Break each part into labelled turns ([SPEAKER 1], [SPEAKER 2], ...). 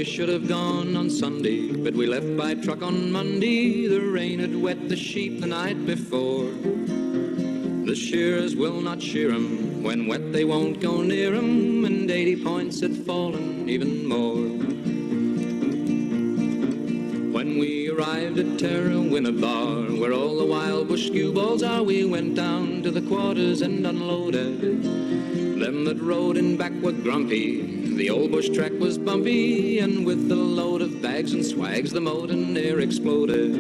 [SPEAKER 1] We should have gone on Sunday, but we left by truck on Monday. The rain had wet the sheep the night before. The shearers will not shear 'em, when wet they won't go near 'em, and 80 points had fallen, even more. When we arrived at Terrawinnabar, where all the wild bush skew balls are, we went down to the quarters and unloaded. Them that rode in back were grumpy, the old bush track was bumpy, and with the load of bags and swags the motor near exploded.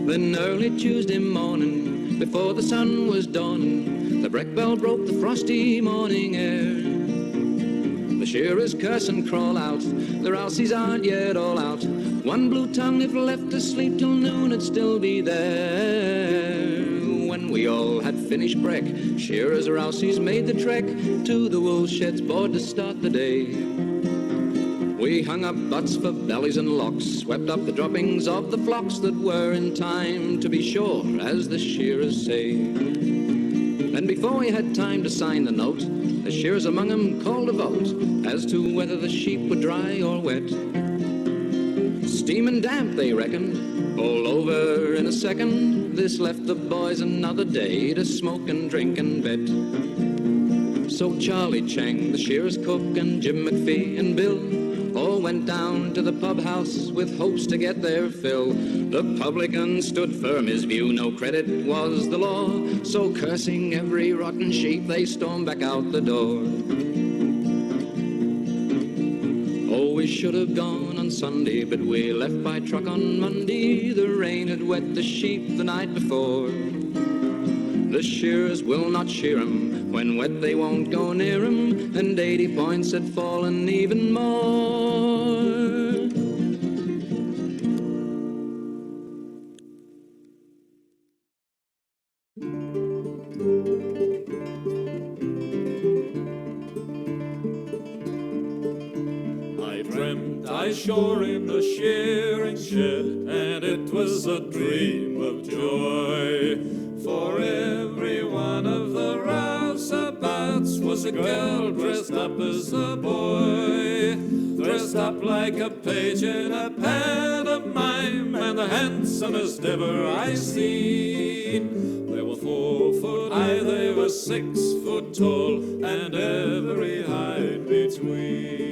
[SPEAKER 1] Then early Tuesday morning, before the sun was dawning, the break bell broke the frosty morning air. The shearers curse and crawl out, the rousies aren't yet all out. One blue tongue, if left asleep till noon, it'd still be there. When we all had finished break, shearers rousies made the trek to the Woolshed's board to start the day. We hung up butts for bellies and locks, swept up the droppings of the flocks that were in time to be sure, as the shearers say. Then before we had time to sign the note, the shearers among them called a vote as to whether the sheep were dry or wet. steaming damp, they reckoned, all over in a second. This left the boys another day to smoke and drink and bet. So Charlie Chang, the shearer's cook, and Jim McPhee and Bill all went down to the pub house with hopes to get their fill. The publican stood firm, his view, no credit was the law. So cursing every rotten sheep, they stormed back out the door. Oh, we should have gone on Sunday, but we left by truck on Monday. The rain had wet the sheep the night before. The shearers will not shear 'em, when wet they won't go near 'em, and 80 points had fallen even more.
[SPEAKER 2] I dreamt I shore in a shearing shed, and it was a dream of joy. For every one of the rouseabouts was a girl dressed up as a boy, dressed up like a page in a pantomime, and the handsomest ever I seen. They were 4 foot high, they were 6 foot tall, and every height between.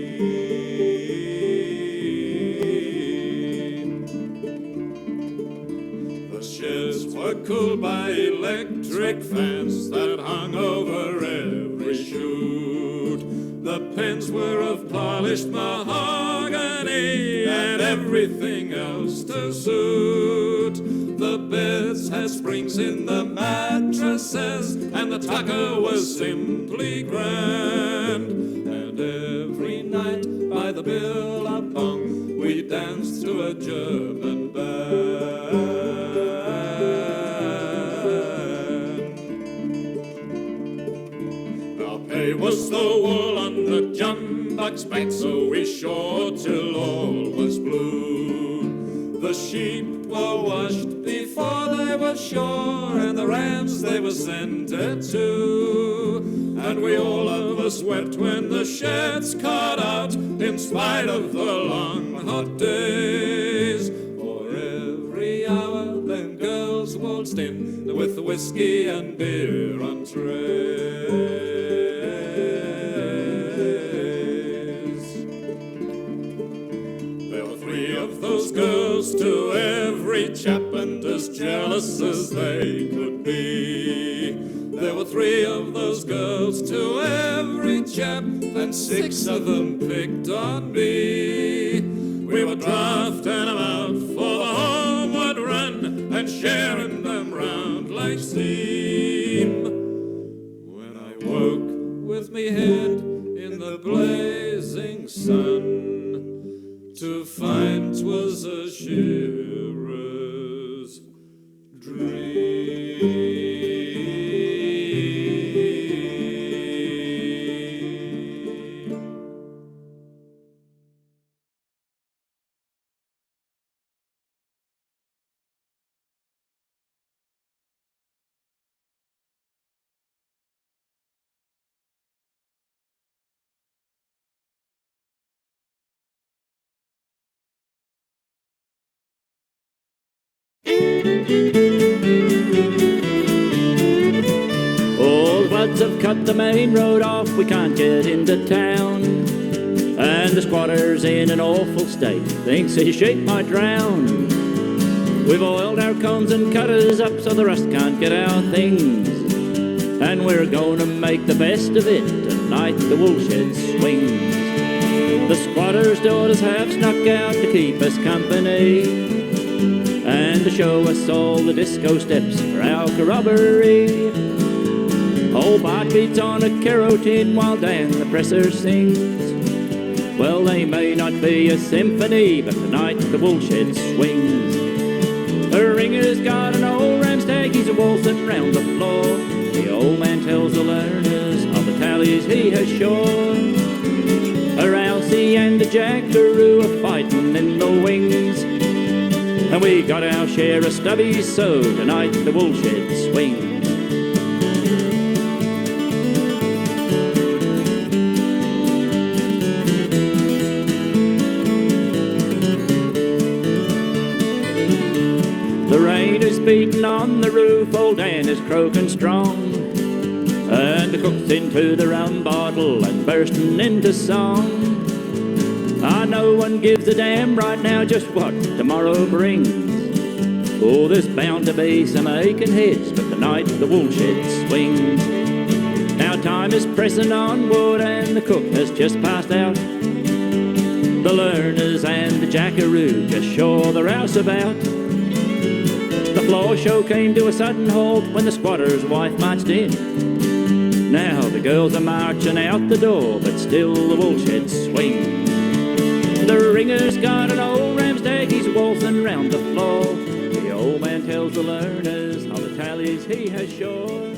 [SPEAKER 2] Sheds were cooled by electric fans that hung over every chute. The pens were of polished mahogany and everything else to suit. The beds had springs in the mattresses, and the tucker was simply grand. And every night by the billabong we danced to a German band. It was the wool on the jumbuck's back, so we shore till all was blue. The sheep were washed before they were shore, and the rams they were scented too. And we all of us wept when the sheds caught out, in spite of the long hot days. For every hour then girls waltzed in with whiskey and beer on trays. Those girls to every chap, and as jealous as they could be. There were 3 of those girls to every chap, and 6 of them picked on me. We were drafting them out for the homeward run, and sharing them round like steam. When I woke with me head in the blazing sun, to find 'twas a shearer's dream.
[SPEAKER 3] All the floods have cut the main road off, we can't get into town. And the squatter's in an awful state, thinks his sheep might drown. We've oiled our cones and cutters up so the rust can't get our things. And we're gonna make the best of it tonight, the Woolshed swings. The squatter's daughters have snuck out to keep us company, and to show us all the disco steps for our corroboree. Old Bart beats on a carotid while Dan the presser sings. Well, they may not be a symphony, but tonight the Woolshed swings. The ringer's got an old ramstag, he's a waltzing round the floor. The old man tells the learners of the tallies he has shorn. A Rousey and a jackaroo are fighting in the wings, and we got our share of stubbies, so tonight the Woolshed swings. rain is beating on the roof, old Dan is croaking strong, and the cook's into the rum bottle and bursting into song. No one gives a damn right now just what tomorrow brings. Oh, there's bound to be some aching heads, but tonight the woolshed swings. Now time is pressing onward and the cook has just passed out. The learners and the jackaroo just shore the rouse about. The floor show came to a sudden halt when the squatter's wife marched in. Now the girls are marching out the door, but still the woolshed swings. The ringer's got an old ram's dag, he's waltzing round the floor. The old man tells the learners how the tallies he has shore.